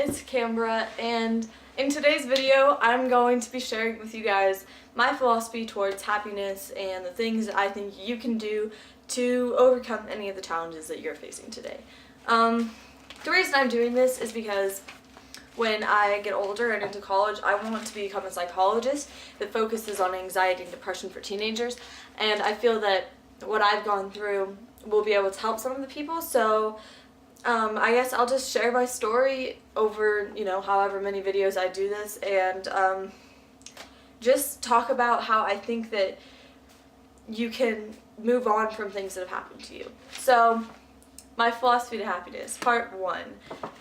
is Canberra, and in today's video I'm going to be sharing with you guys my philosophy towards happiness and the things that I think you can do to overcome any of the challenges that you're facing today. The reason I'm doing this is because when I get older and into college, I want to become a psychologist that focuses on anxiety and depression for teenagers, and I feel that what I've gone through will be able to help some of the people. So I guess I'll just share my story over, however many videos I do this, and just talk about how I think that you can move on from things that have happened to you. So, my philosophy to happiness, part 1.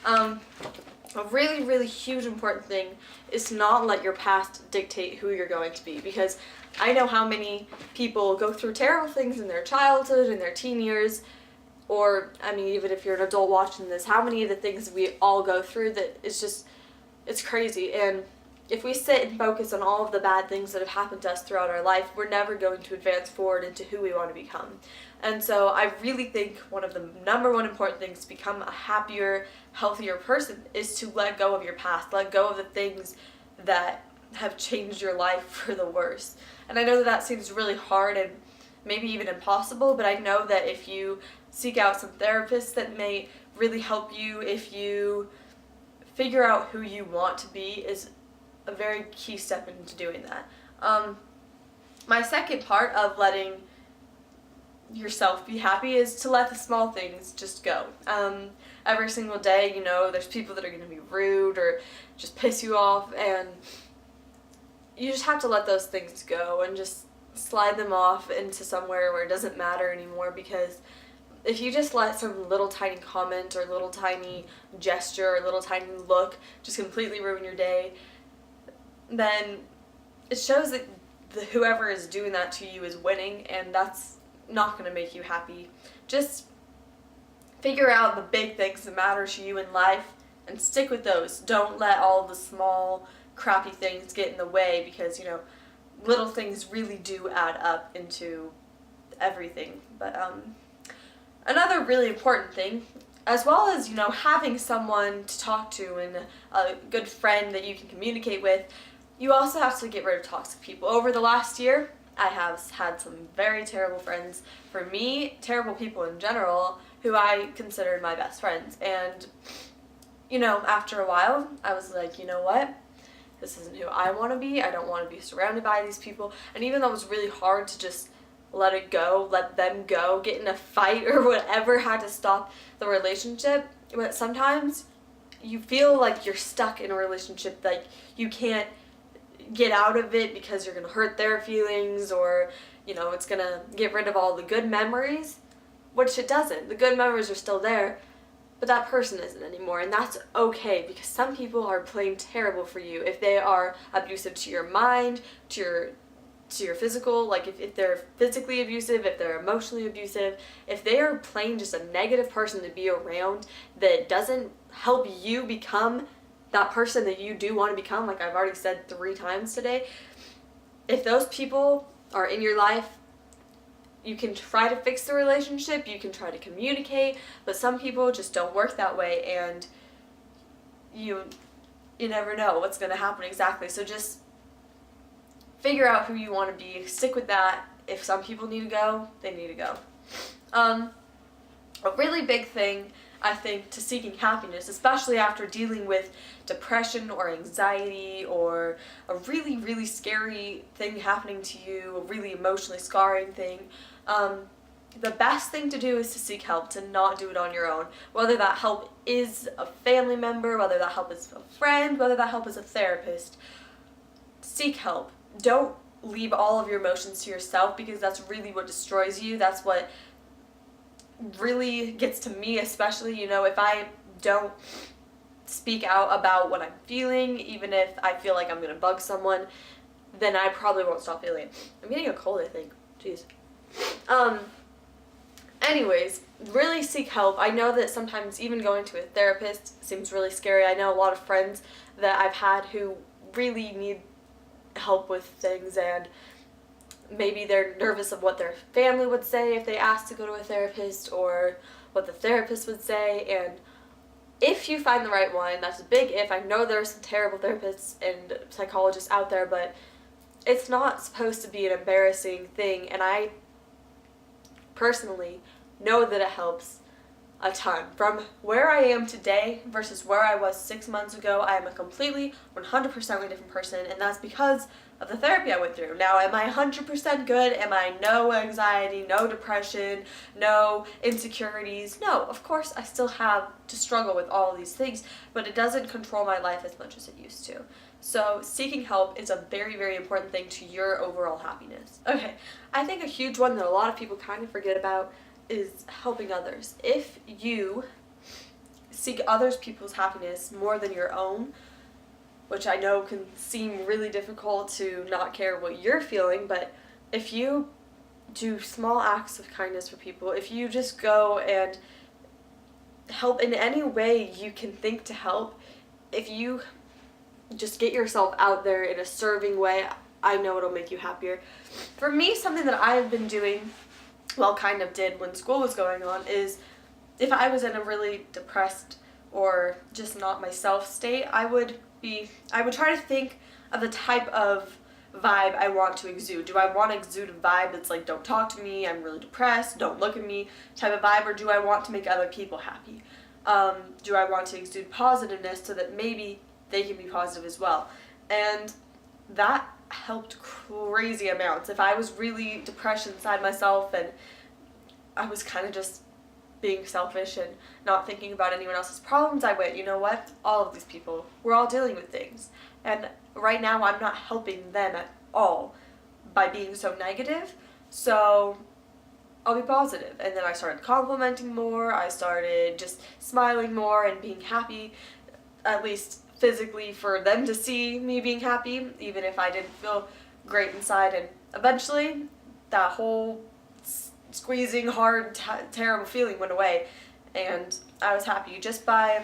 A really, really huge important thing is to not let your past dictate who you're going to be, because I know how many people go through terrible things in their childhood, in their teen years, or, even if you're an adult watching this, how many of the things we all go through that it's crazy. And if we sit and focus on all of the bad things that have happened to us throughout our life, we're never going to advance forward into who we want to become. And so I really think one of the number one important things to become a happier, healthier person is to let go of your past, let go of the things that have changed your life for the worse. And I know that seems really hard and maybe even impossible, but I know that if you seek out some therapists that may really help you, if you figure out who you want to be, is a very key step into doing that. My second part of letting yourself be happy is to let the small things just go. Every single day, there's people that are going to be rude or just piss you off, and you just have to let those things go and just slide them off into somewhere where it doesn't matter anymore, because if you just let some little tiny comment or little tiny gesture or little tiny look just completely ruin your day, then it shows that whoever is doing that to you is winning, and that's not going to make you happy. Just figure out the big things that matter to you in life and stick with those. Don't let all the small crappy things get in the way, because little things really do add up into everything. But another really important thing, as well as having someone to talk to and a good friend that you can communicate with, you also have to get rid of toxic people. Over the last year, I have had some very terrible friends. For me, terrible people in general, who I considered my best friends. And, after a while, I was like, you know what? This isn't who I want to be. I don't want to be surrounded by these people. And even though it was really hard to just let it go, let them go, get in a fight or whatever had to stop the relationship, but sometimes you feel like you're stuck in a relationship, like you can't get out of it because you're going to hurt their feelings, or it's going to get rid of all the good memories, which it doesn't. The good memories are still there, but that person isn't anymore, and that's okay, because some people are plain terrible for you. If they are abusive to your mind, to your physical, like if they're physically abusive, if they're emotionally abusive, if they are plain just a negative person to be around that doesn't help you become that person that you do want to become, like I've already said 3 times today, if those people are in your life, you can try to fix the relationship, you can try to communicate, but some people just don't work that way, and you never know what's going to happen exactly. So just figure out who you want to be, stick with that. If some people need to go, they need to go. A really big thing, I think, to seeking happiness, especially after dealing with depression or anxiety or a really, really scary thing happening to you, a really emotionally scarring thing, the best thing to do is to seek help, to not do it on your own. Whether that help is a family member, whether that help is a friend, whether that help is a therapist, seek help. Don't leave all of your emotions to yourself, because that's really what destroys you. That's what really gets to me, especially, if I don't speak out about what I'm feeling, even if I feel like I'm going to bug someone, then I probably won't stop feeling it. I'm getting a cold, I think. Jeez. Anyways, really seek help. I know that sometimes even going to a therapist seems really scary. I know a lot of friends that I've had who really need help with things, and maybe they're nervous of what their family would say if they asked to go to a therapist, or what the therapist would say, and if you find the right one, that's a big if. I know there are some terrible therapists and psychologists out there, but it's not supposed to be an embarrassing thing, and I personally know that it helps a ton. From where I am today versus where I was 6 months ago, I am a completely 100% different person, and that's because of the therapy I went through. Now, am I 100% good? Am I no anxiety, no depression, no insecurities? No, of course I still have to struggle with all of these things, but it doesn't control my life as much as it used to. So seeking help is a very, very important thing to your overall happiness. Okay, I think a huge one that a lot of people kind of forget about is helping others. If you seek others people's happiness more than your own, which I know can seem really difficult to not care what you're feeling, but if you do small acts of kindness for people, if you just go and help in any way you can think to help, if you just get yourself out there in a serving way, I know it'll make you happier. For me, something that I've been doing, well, kind of did when school was going on, is if I was in a really depressed or just not myself state, I would try to think of the type of vibe I want to exude. Do I want to exude a vibe that's like, don't talk to me, I'm really depressed, don't look at me type of vibe, or do I want to make other people happy? Do I want to exude positiveness so that maybe they can be positive as well? And that helped crazy amounts. If I was really depressed inside myself and I was kind of just being selfish and not thinking about anyone else's problems, I went, you know what, all of these people, we're all dealing with things, and right now I'm not helping them at all by being so negative, so I'll be positive. And then I started complimenting more, I started just smiling more and being happy, at least physically, for them to see me being happy, even if I didn't feel great inside. And eventually that whole squeezing, hard, terrible feeling went away, and I was happy just by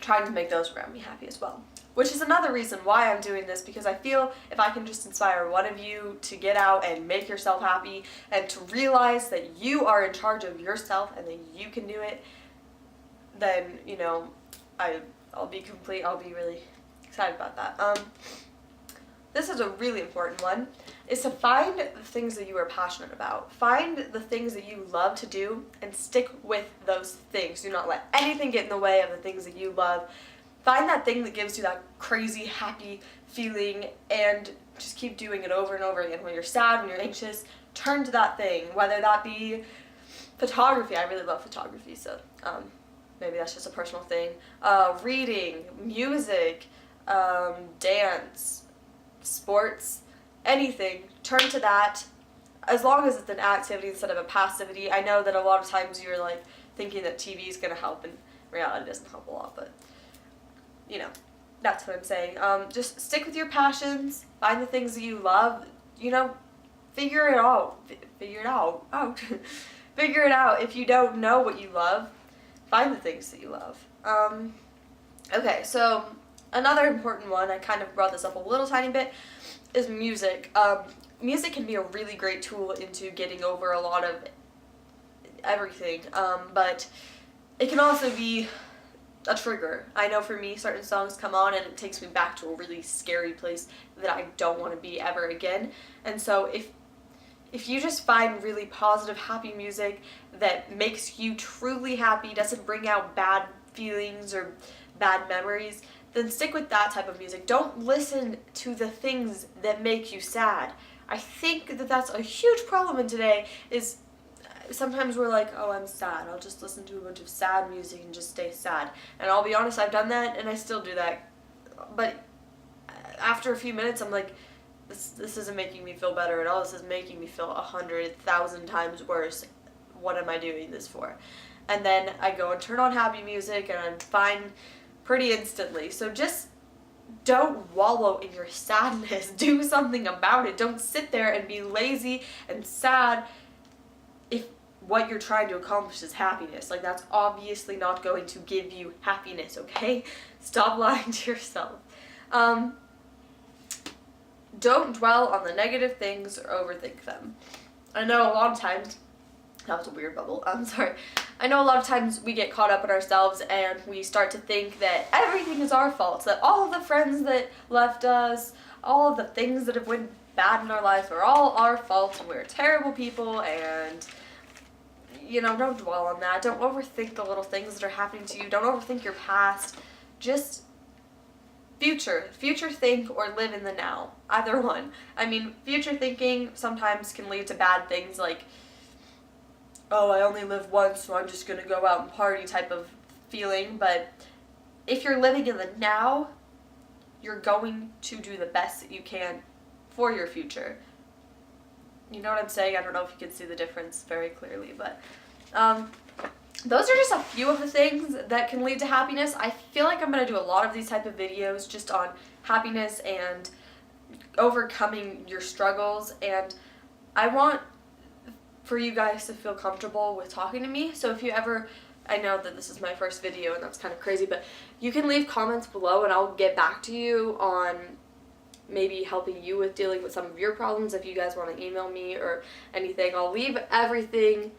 trying to make those around me happy as well. Which is another reason why I'm doing this, because I feel if I can just inspire one of you to get out and make yourself happy and to realize that you are in charge of yourself and that you can do it, then, you know, I'll be really excited about that. This is a really important one, is to find the things that you are passionate about. Find the things that you love to do and stick with those things. Do not let anything get in the way of the things that you love. Find that thing that gives you that crazy, happy feeling and just keep doing it over and over again. When you're sad, when you're anxious, turn to that thing, whether that be photography. I really love photography, so maybe that's just a personal thing. Reading, music, dance, sports, anything, turn to that, as long as it's an activity instead of a passivity. I know that a lot of times you're like thinking that TV is going to help, and reality doesn't help a lot, but you know, that's what I'm saying. Just stick with your passions, find the things that you love, you know, figure it out. Figure it out. If you don't know what you love, find the things that you love. Okay, so another important one, I kind of brought this up a little tiny bit, is music. Music can be a really great tool into getting over a lot of everything, but it can also be a trigger. I know for me, certain songs come on and it takes me back to a really scary place that I don't want to be ever again. And so if you just find really positive, happy music that makes you truly happy, doesn't bring out bad feelings or bad memories, then stick with that type of music. Don't listen to the things that make you sad. I think that that's a huge problem in today, is sometimes we're like, oh, I'm sad, I'll just listen to a bunch of sad music and just stay sad. And I'll be honest, I've done that and I still do that. But after a few minutes, I'm like, this isn't making me feel better at all. This is making me feel 100,000 times worse. What am I doing this for? And then I go and turn on happy music and I'm fine pretty instantly. So just don't wallow in your sadness. Do something about it. Don't sit there and be lazy and sad if what you're trying to accomplish is happiness. Like, that's obviously not going to give you happiness, okay? Stop lying to yourself. Don't dwell on the negative things or overthink them. I know a lot of times, that was a weird bubble, I'm sorry. I know a lot of times we get caught up in ourselves and we start to think that everything is our fault, that all of the friends that left us, all of the things that have went bad in our life are all our fault and we're terrible people, and don't dwell on that. Don't overthink the little things that are happening to you. Don't overthink your past. Just future think or live in the now. Either one. I mean, future thinking sometimes can lead to bad things like, oh, I only live once, so I'm just gonna go out and party type of feeling. But if you're living in the now, you're going to do the best that you can for your future. You know what I'm saying? I don't know if you can see the difference very clearly, but those are just a few of the things that can lead to happiness. I feel like I'm going to do a lot of these type of videos just on happiness and overcoming your struggles, and I want for you guys to feel comfortable with talking to me. So if you ever, I know that this is my first video and that's kind of crazy, but you can leave comments below and I'll get back to you on maybe helping you with dealing with some of your problems. If you guys want to email me or anything, I'll leave everything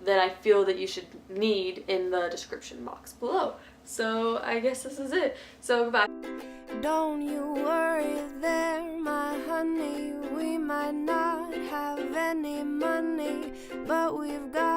that I feel that you should need in the description box below. So I guess this is it. So goodbye. Don't you worry there, my honey. We might not have any money, but we've got